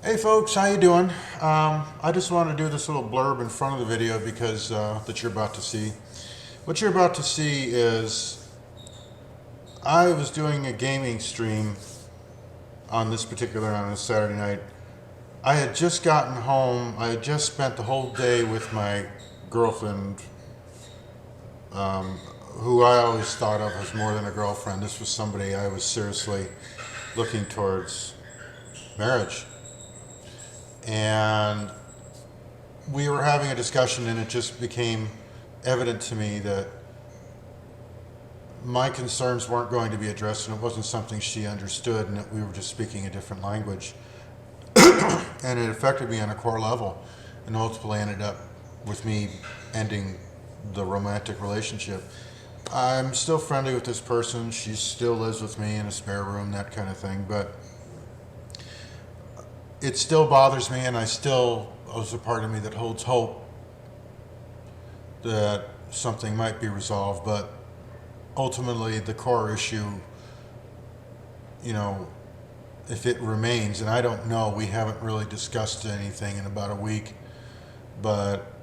Hey folks, how you doing? I just want to do this little blurb in front of the video because that you're about to see. What you're about to see is I was doing a gaming stream on a Saturday night. I had just gotten home. I had just spent the whole day with my girlfriend, who I always thought of as more than a girlfriend. This was somebody I was seriously looking towards marriage. And we were having a discussion, and it just became evident to me that my concerns weren't going to be addressed, and it wasn't something she understood, and that we were just speaking a different language. And it affected me on a core level, and ultimately ended up with me ending the romantic relationship. I'm still friendly with this person. She still lives with me in a spare room, that kind of thing, but it still bothers me, and there's a part of me that holds hope that something might be resolved, but ultimately the core issue, you know, if it remains, and I don't know, we haven't really discussed anything in about a week, but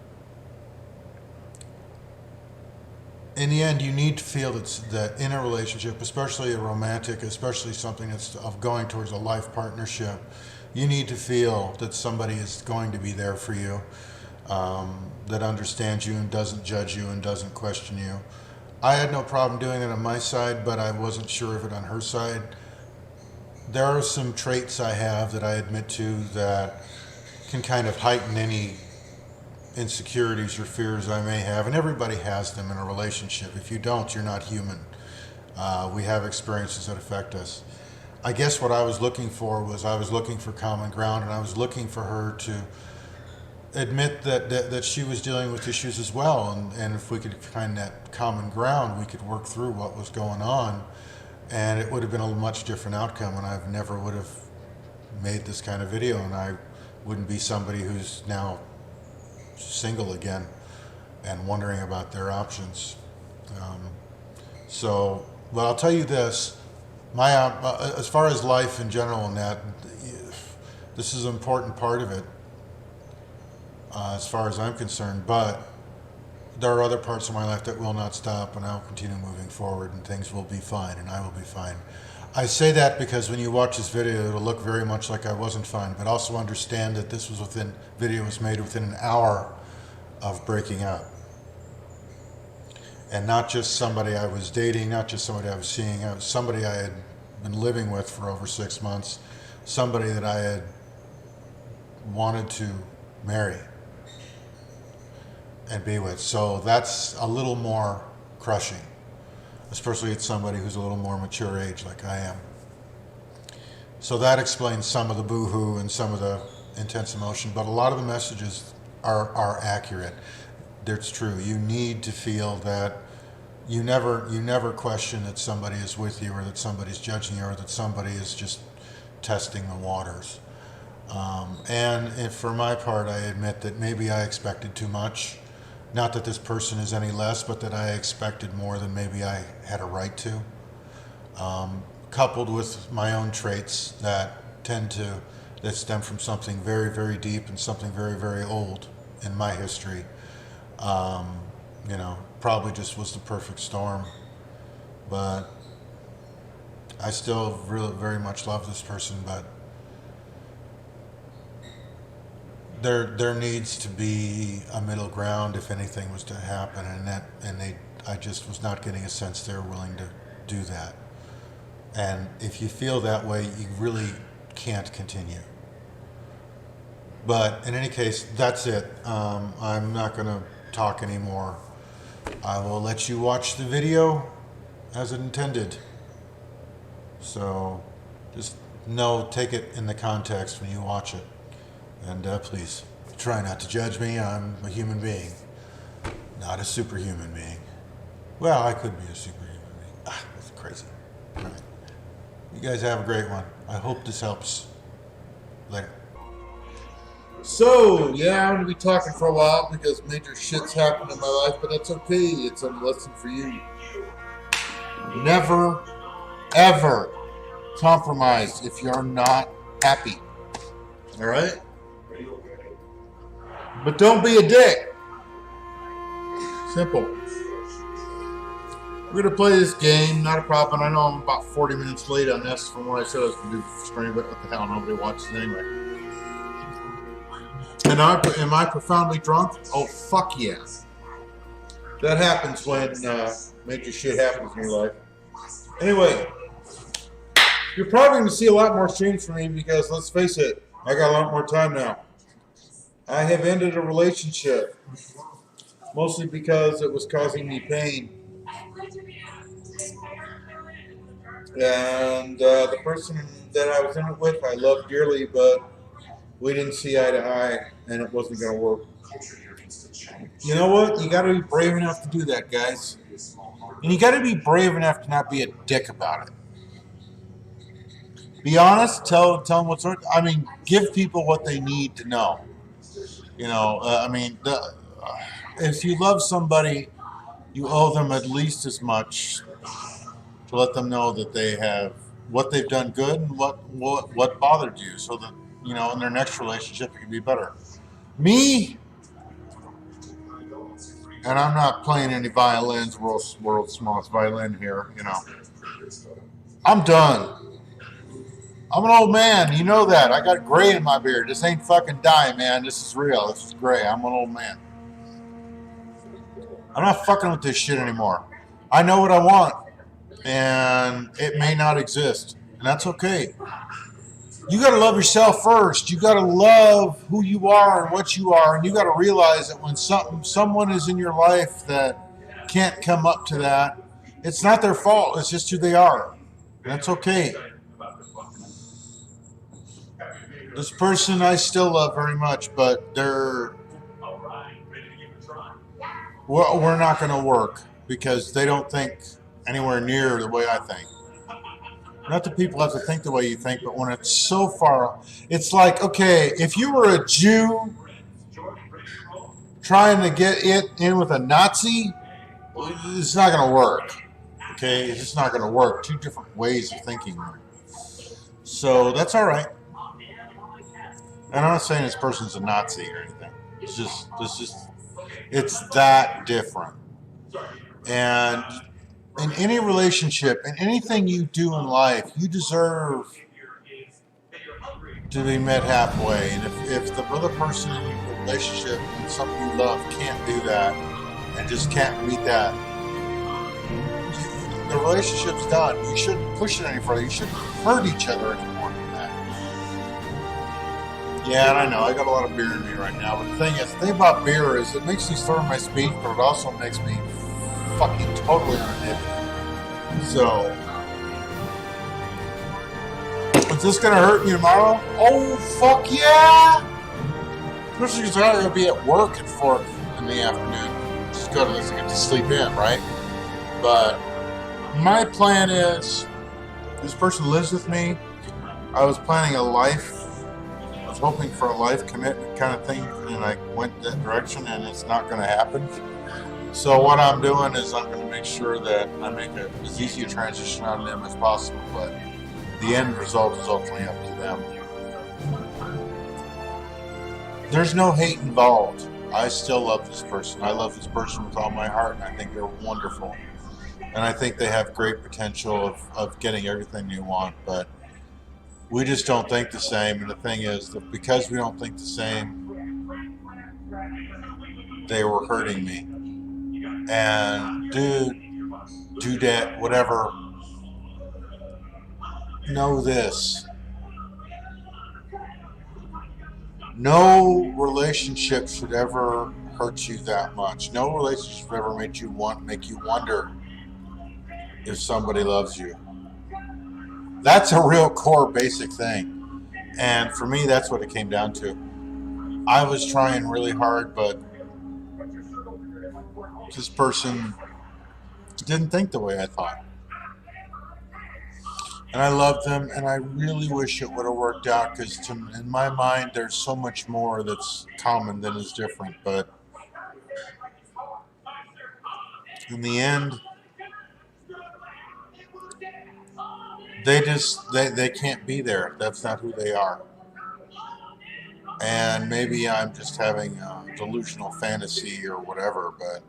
in the end, you need to feel that in a relationship, especially a romantic, especially something that's of going towards a life partnership, you need to feel that somebody is going to be there for you, that understands you and doesn't judge you and doesn't question you. I had no problem doing it on my side, but I wasn't sure of it on her side. There are some traits I have that I admit to that can kind of heighten any insecurities or fears I may have, and everybody has them in a relationship. If you don't, you're not human. We have experiences that affect us. I guess what I was looking for was I was looking for common ground, and I was looking for her to admit that she was dealing with issues as well, and if we could find that common ground, we could work through what was going on, and it would have been a much different outcome, and I never would have made this kind of video, and I wouldn't be somebody who's now single again and wondering about their options. But I'll tell you this, my as far as life in general and that, this is an important part of it, as far as I'm concerned, but there are other parts of my life that will not stop, and I'll continue moving forward, and things will be fine, and I will be fine. I say that because when you watch this video, it'll look very much like I wasn't fine, but also understand that this video was made within an hour of breaking up. And not just somebody I was dating, not just somebody I was seeing, it was somebody I had been living with for over 6 months, somebody that I had wanted to marry and be with. So that's a little more crushing, especially at somebody who's a little more mature age like I am. So that explains some of the boo-hoo and some of the intense emotion, but a lot of the messages are accurate. That's true. You need to feel that you never question that somebody is with you, or that somebody's judging you, or that somebody is just testing the waters. And if for my part, I admit that maybe I expected too much. Not that this person is any less, but that I expected more than maybe I had a right to. Coupled with my own traits that stem from something very, very deep and something very, very old in my history. Probably just was the perfect storm. But I still really very much love this person, but there needs to be a middle ground if anything was to happen, I just was not getting a sense they were willing to do that. And if you feel that way, you really can't continue. But in any case, that's it. I'm not going to talk anymore. I will let you watch the video as intended. So just take it in the context when you watch it. And please, try not to judge me. I'm a human being, not a superhuman being. Well, I could be a superhuman being. That's crazy. All right. You guys have a great one. I hope this helps. Later. So, yeah, I'm going to be talking for a while because major shit's happened in my life, but that's okay. It's a lesson for you. Never, ever compromise if you're not happy. All right? But don't be a dick. Simple. We're going to play this game. Not a problem. I know I'm about 40 minutes late on this from what I said I was going to do for stream, but what the hell? Nobody watches anyway. And am I profoundly drunk? Oh, fuck yeah. That happens when major shit happens in your life. Anyway, you're probably going to see a lot more streams from me because, let's face it, I got a lot more time now. I have ended a relationship, mostly because it was causing me pain. And the person that I was in it with, I loved dearly, but we didn't see eye to eye, and it wasn't going to work. You know what? You got to be brave enough to do that, guys. And you got to be brave enough to not be a dick about it. Be honest. Tell them what's wrong. I mean, give people what they need to know. You know, if you love somebody, you owe them at least as much to let them know that they have what they've done good and what bothered you, so that in their next relationship it can be better. Me, and I'm not playing any violins, world's smallest violin here. I'm done. I'm an old man. You know that. I got gray in my beard. This ain't fucking dye, man. This is real. This is gray. I'm an old man. I'm not fucking with this shit anymore. I know what I want, and it may not exist, and that's okay. You got to love yourself first. You got to love who you are and what you are, and you got to realize that when someone is in your life that can't come up to that, it's not their fault. It's just who they are, and that's okay. This person I still love very much, but we're not going to work because they don't think anywhere near the way I think. Not that people have to think the way you think, but when it's so far, it's like, okay, if you were a Jew trying to get it in with a Nazi, it's not going to work. Okay, it's just not going to work. Two different ways of thinking. So that's all right. And I'm not saying this person's a Nazi or anything. It's that different. And in any relationship, in anything you do in life, you deserve to be met halfway. And if the other person in your relationship and something you love can't do that and just can't meet that, the relationship's done. You shouldn't push it any further. You shouldn't hurt each other anymore than that. Yeah, and I know I got a lot of beer in me right now, but the thing about beer is it makes me slur my speech, but it also makes me fucking totally uninhibited. So, is this gonna hurt me tomorrow? Oh, fuck yeah! Especially because I'm gonna be at work at 4 in the afternoon. Just go to this and get to sleep in, right? But my plan is, this person lives with me. I was planning a life. I was hoping for a life commitment kind of thing, and I went that direction, and it's not going to happen. So what I'm doing is I'm going to make sure that I make it as easy a transition on them as possible, but the end result is ultimately up to them. There's no hate involved. I still love this person. I love this person with all my heart, and I think they're wonderful. And I think they have great potential of getting everything they want, but we just don't think the same. And the thing is that because we don't think the same, they were hurting me. And dudette, whatever, know this. No relationship should ever hurt you that much. No relationship should ever make you wonder if somebody loves you. That's a real core basic thing. And for me, that's what it came down to. I was trying really hard, but this person didn't think the way I thought. And I loved them, and I really wish it would have worked out, because in my mind, there's so much more that's common than is different. But in the end, they can't be there. That's not who they are. And maybe I'm just having a delusional fantasy or whatever, but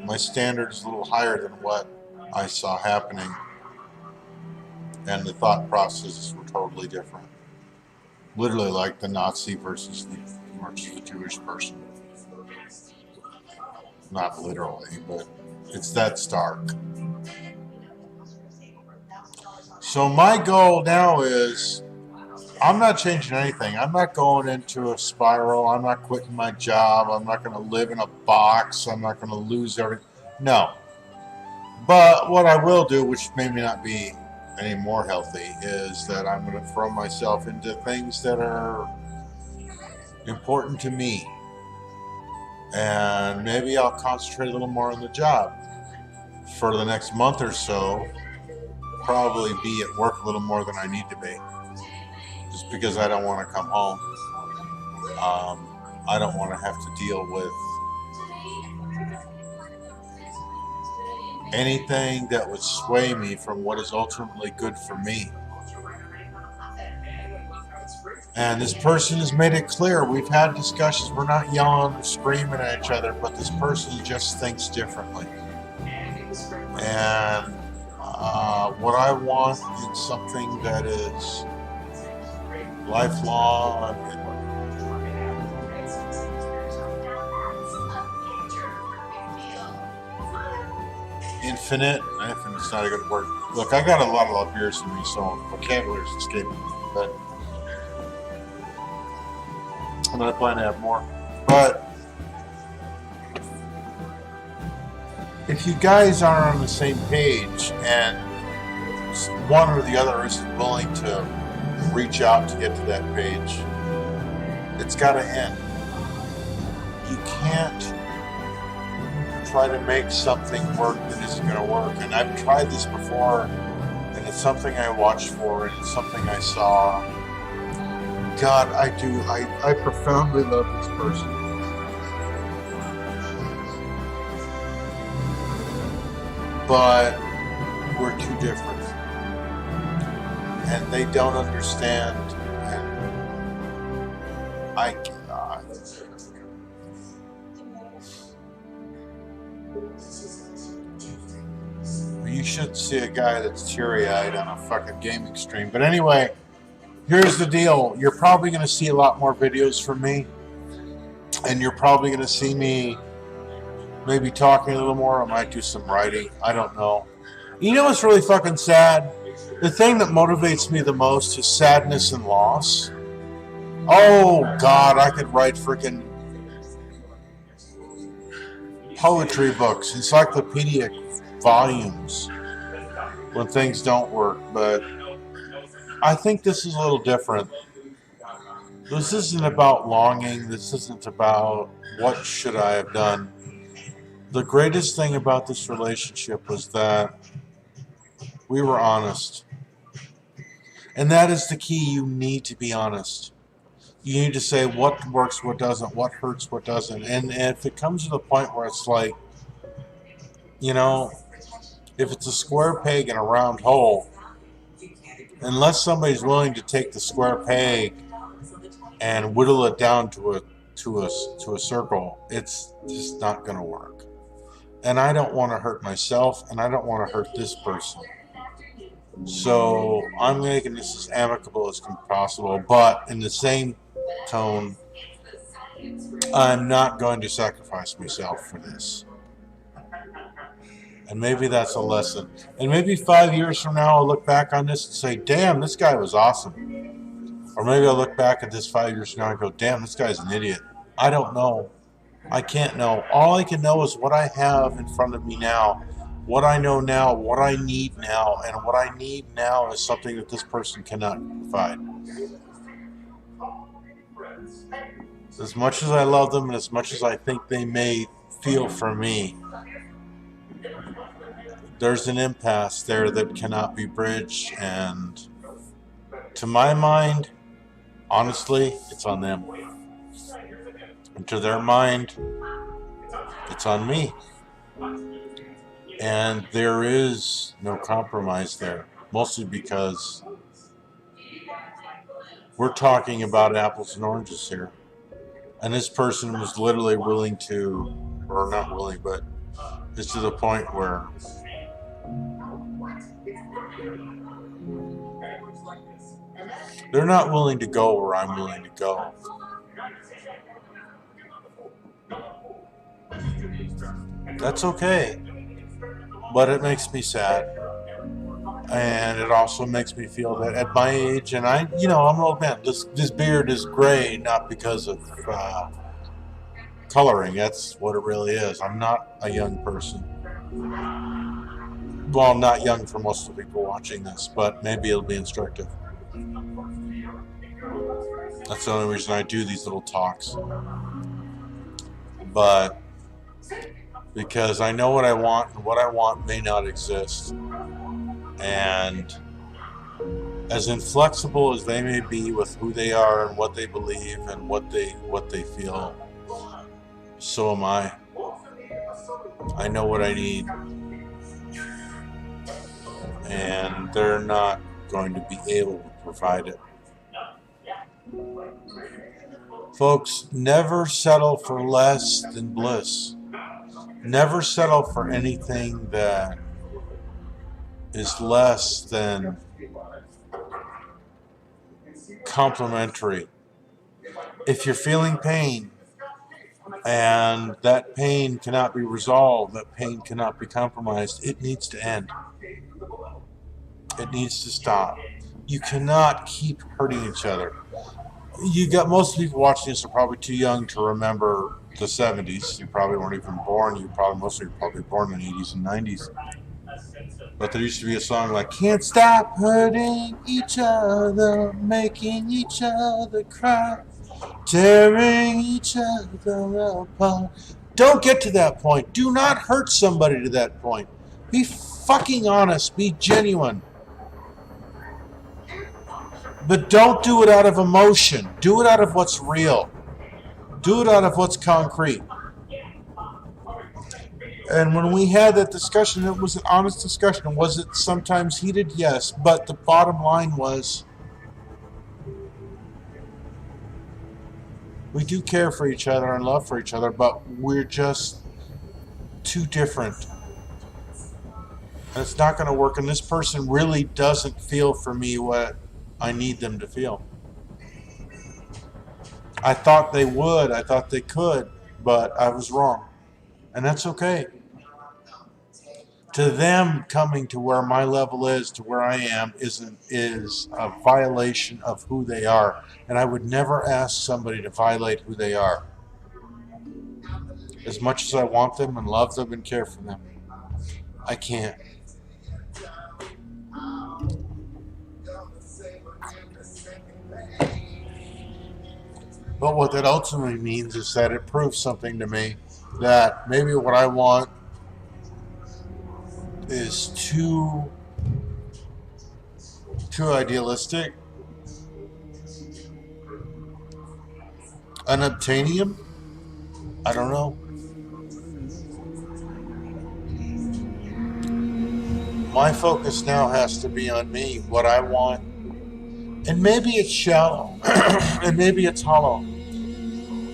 my standard is a little higher than what I saw happening, and the thought processes were totally different. Literally like the Nazi versus the Jewish person. Not literally, but it's that stark. So my goal now is I'm not changing anything. I'm not going into a spiral. I'm not quitting my job. I'm not going to live in a box. I'm not going to lose everything. No. But what I will do, which may not be any more healthy, is that I'm going to throw myself into things that are important to me. And maybe I'll concentrate a little more on the job for the next month or so. Probably be at work a little more than I need to be. Just because I don't want to come home. I don't want to have to deal with anything that would sway me from what is ultimately good for me. And this person has made it clear. We've had discussions. We're not yelling or screaming at each other, but this person just thinks differently. And what I want is something that is lifelong. Infinite. Infinite's not a good word. Look, I got a lot of beers in me, so vocabulary's escaping me. But I'm not planning to have more. But if you guys are on the same page and one or the other isn't willing to reach out to get to that page, it's got to end. You can't try to make something work that isn't going to work. And I've tried this before, and it's something I watched for, and it's something I saw. God, I do. I profoundly love this person. But we're too different. And they don't understand. And I cannot. You should see a guy that's teary-eyed on a fucking gaming stream. But anyway, here's the deal. You're probably going to see a lot more videos from me. And you're probably going to see me maybe talking a little more. I might do some writing. I don't know. You know what's really fucking sad? The thing that motivates me the most is sadness and loss. Oh, God, I could write freaking poetry books, encyclopedic volumes when things don't work. But I think this is a little different. This isn't about longing. This isn't about what should I have done. The greatest thing about this relationship was that we were honest. And that is the key. You need to be honest. You need to say what works, what doesn't, what hurts, what doesn't. And if it comes to the point where it's like, you know, if it's a square peg in a round hole, unless somebody's willing to take the square peg and whittle it down to a circle, it's just not going to work. And I don't want to hurt myself, and I don't want to hurt this person. So I'm making this as amicable as possible, but in the same tone, I'm not going to sacrifice myself for this. And maybe that's a lesson. And maybe 5 years from now, I'll look back on this and say, damn, this guy was awesome. Or maybe I'll look back at this 5 years from now and go, damn, this guy's an idiot. I don't know. I can't know. All I can know is what I have in front of me now, what I know now, what I need now. And what I need now is something that this person cannot provide. As much as I love them and as much as I think they may feel for me, there's an impasse there that cannot be bridged, and to my mind, honestly, it's on them. And to their mind, it's on me. And there is no compromise there, mostly because We're talking about apples and oranges here. And this person was literally willing to, or not willing, but it's to the point where they're not willing to go where I'm willing to go. That's okay. But it makes me sad. And it also makes me feel that at my age, and I'm an old man. This beard is gray, not because of coloring. That's what it really is. I'm not a young person. Well, I'm not young for most of the people watching this, but maybe it'll be instructive. That's the only reason I do these little talks. But because I know what I want, and what I want may not exist. And as inflexible as they may be with who they are and what they believe and what they feel, so am I. I know what I need. And they're not going to be able to provide it. Folks, never settle for less than bliss. Never settle for anything that is less than complimentary. If you're feeling pain and that pain cannot be resolved, that pain cannot be compromised, it needs to end. It needs to stop. You cannot keep hurting each other. You got most people watching this are probably too young to remember the 70s. You probably weren't even born. Most of you are probably born in the 80s and 90s. But there used to be a song like, can't stop hurting each other, making each other cry, tearing each other apart. Don't get to that point. Do not hurt somebody to that point. Be fucking honest. Be genuine. But don't do it out of emotion. Do it out of what's real. Do it out of what's concrete. And when we had that discussion, it was an honest discussion. Was it sometimes heated? Yes. But the bottom line was, we do care for each other and love for each other, but we're just too different. And it's not going to work. And this person really doesn't feel for me what I need them to feel. I thought they would. I thought they could, but I was wrong. And that's okay. To them, coming to where my level is, to where I am, is a violation of who they are. And I would never ask somebody to violate who they are. As much as I want them and love them and care for them, I can't. But what that ultimately means is that it proves something to me, that maybe what I want is too idealistic, unobtainium. I don't know. My focus now has to be on me, what I want. And maybe it's shallow, and maybe it's hollow.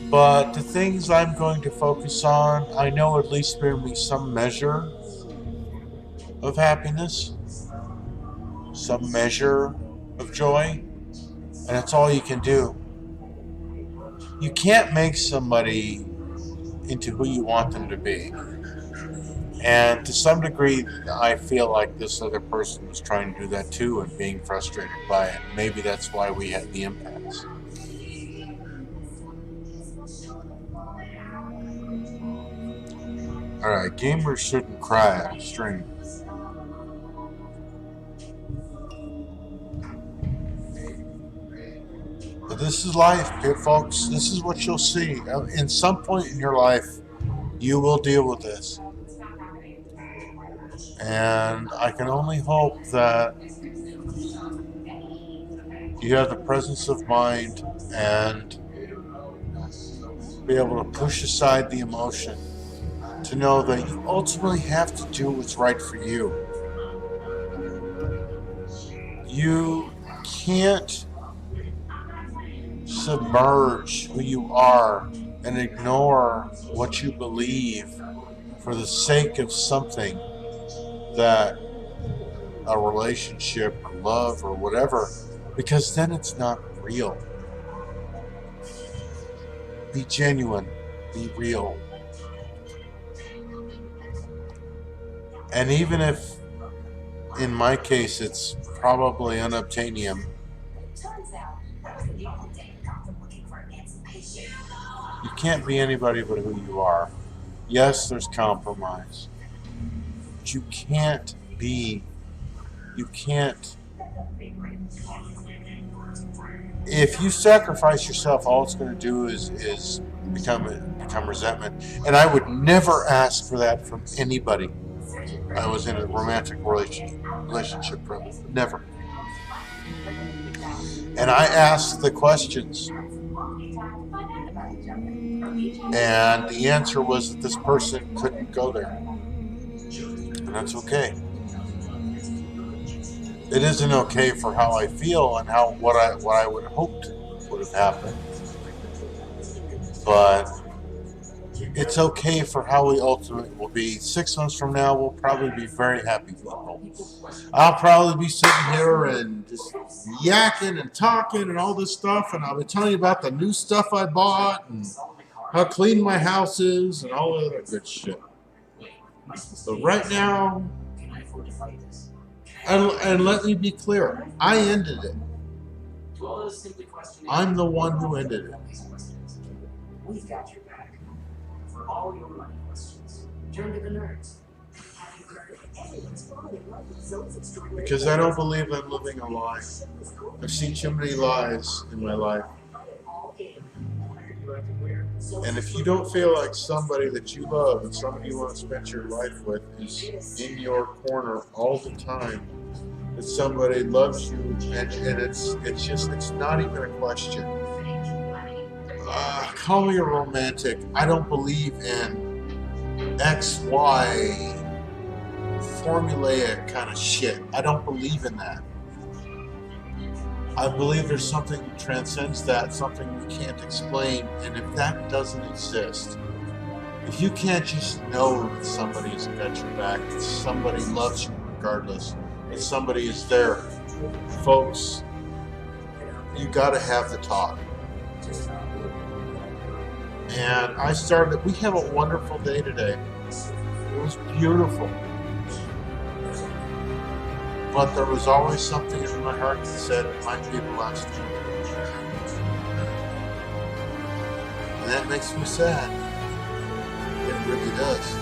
But the things I'm going to focus on, I know at least bring me some measure of happiness, some measure of joy, and that's all you can do. You can't make somebody into who you want them to be. And to some degree, I feel like this other person was trying to do that too and being frustrated by it. Maybe that's why we had the impasse. Alright, gamers shouldn't cry on stream. But this is life, folks. This is what you'll see. In some point in your life, you will deal with this. And I can only hope that you have the presence of mind and be able to push aside the emotion to know that you ultimately have to do what's right for you. You can't submerge who you are and ignore what you believe for the sake of something that a relationship or love or whatever, because then it's not real. Be genuine, be real. And even if, in my case, it's probably unobtainium, you can't be anybody but who you are. Yes, there's compromise. But you can't. If you sacrifice yourself, all it's going to do is become resentment. And I would never ask for that from anybody I was in a romantic relationship from. Never. And I asked the questions. And the answer was that this person couldn't go there. And that's okay. It isn't okay for how I feel and what I would have hoped would have happened. But it's okay for how we ultimately will be. 6 months from now, we'll probably be very happy people. I'll probably be sitting here and just yakking and talking and all this stuff, and I'll be telling you about the new stuff I bought and how clean my house is and all that other good shit. But right now, and let me be clear, I ended it. I'm the one who ended it. We've got your back for all your money questions. Turn to the nerds. Because I don't believe I'm living a lie. I've seen too many lies in my life. And if you don't feel like somebody that you love and somebody you want to spend your life with is in your corner all the time, that somebody loves you, and it's not even a question. Call me a romantic. I don't believe in X, Y, formulaic kind of shit. I don't believe in that. I believe there's something that transcends that, something we can't explain, and if that doesn't exist, if you can't just know that somebody has got your back, that somebody loves you regardless, that somebody is there, folks, you gotta have the talk. And we have a wonderful day today. It was beautiful. But there was always something in my heart that said it might be the last one. And that makes me sad. It really does.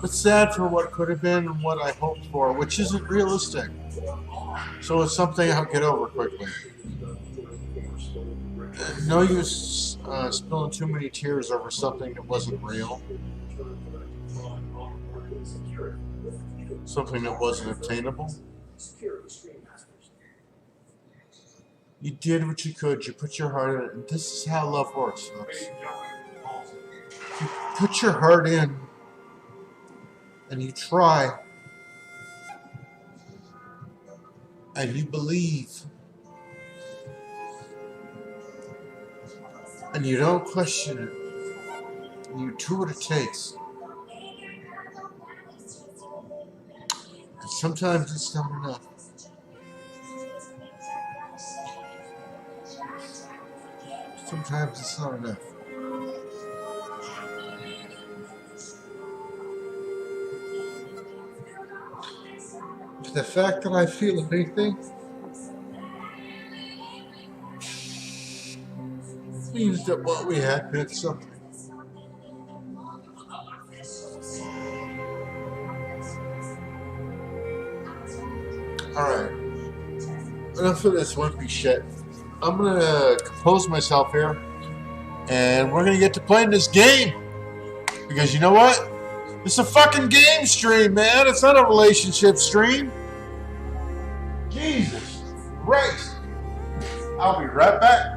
But sad for what could have been and what I hoped for, which isn't realistic. So it's something I'll get over quickly. No use spilling too many tears over something that wasn't real. Something that wasn't obtainable. You did what you could. You put your heart in it. And this is how love works, folks. You put your heart in and you try and you believe and you don't question it. And you do what it takes. And sometimes it's not enough. Sometimes it's not enough. But the fact that I feel anything means that what we had meant something. Alright. Enough of this wimpy shit. I'm gonna compose myself here, and we're gonna get to playing this game. Because you know what? It's a fucking game stream, man. It's not a relationship stream. Jesus Christ. I'll be right back.